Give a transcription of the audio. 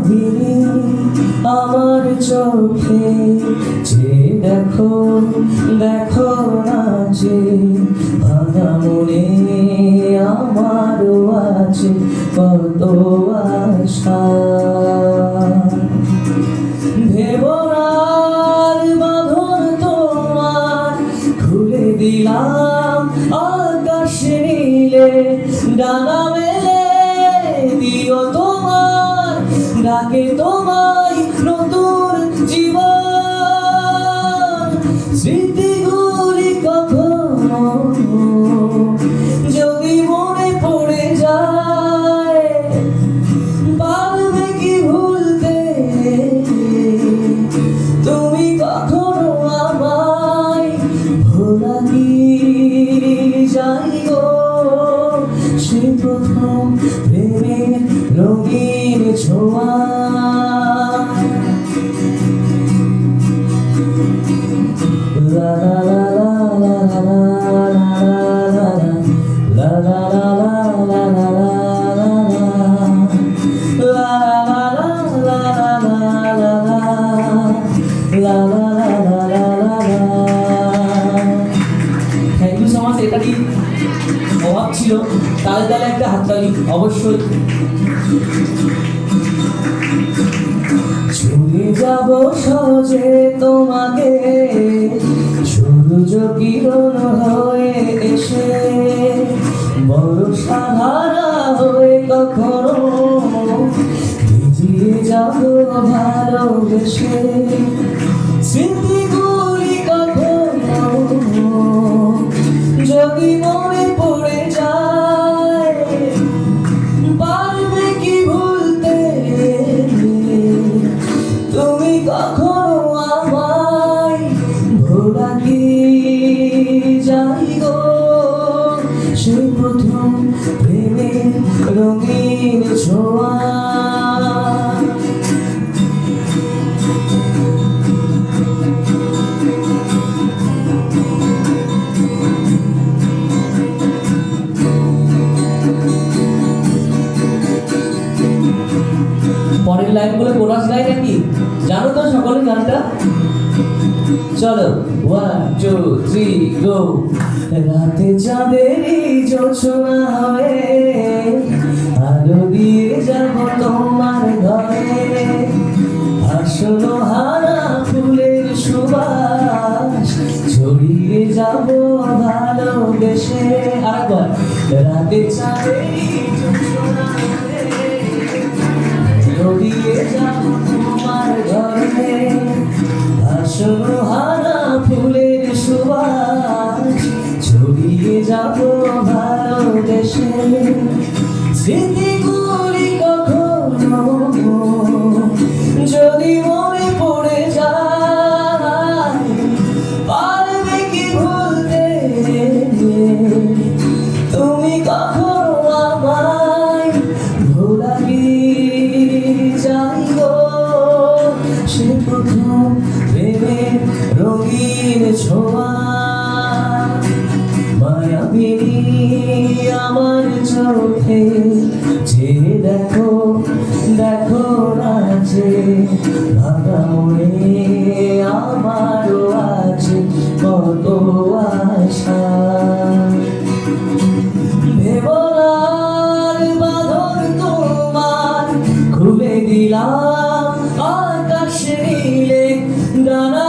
মায়াবিনী আমার চোখে যে দেখো দেখো না যে ভাঙা মনে আমারও আছে কত আশা ভেবনার বাঁধন তোমার খুলে দিলাম আকাশ নীলে ডানা মেলে দিও তোমার ডাকে তোমায় নতুন জীবন স্মৃতিগুলি কখনো যদি মনে পড়ে যায় পারবে কি ভুলতে তুমি কখনো আমায় ভোলা কি যাই গো সে প্রথম প্রেমের রঙিন ছোঁয়া লা লা লা লা লা লা লা থ্যাংক ইউ সো মাচ। এটা কি অভাব ছিল? তালে তালে একটা হাততালি অবশ্যই। ছুঁয়ে যাব সহজে তোমাকে সূর্য কিরণ হয়ে এসে বড় সাহারা হয়ে কখনো ভিজিয়ে যাব ভালোবেসে স্মৃতিগুলি কখনো যদি মনে পড়ে যায় পারবে কি ভুলতে তুমি কখনো আমায় ভোলা কি যাই গো সে প্রথম প্রেমের রঙিন ছোঁয়া পরের লাইনগুলো কোরাস লাইন নাকি জানো তো সকলে গানটা? চলো 1 2 3 গো। রাতে চাঁদেরই জোছনা হয়ে আলো দিয়ে যাব তোমার ঘরে আসলো হারা ফুলের সুবাস ছড়িয়ে যাব ভালোবেসে আরেকবার রাতে চাঁদেরই জোছনা হয়ে দিয়ে যাব তোমার ঘরে আসলো হারা ফুলের সুবাস ছড়িয়ে যাব ভালোবেসে স্মৃতিগুলি কখনো যদি মনে পড়ে যায় পারবে কি ভুলতে তুমি কখনো আমায় ভোলা কি যাই গো সে প্রথম প্রেমের রঙিন ছোঁয়া মায়াবিনী আমার চোখে যে দেখো দেখো না যে ভাঙা মনে আমারও আছে কত আশা ভেবনার বাঁধন তোমার খুলে দিলাম আকাশ নীলে ডানা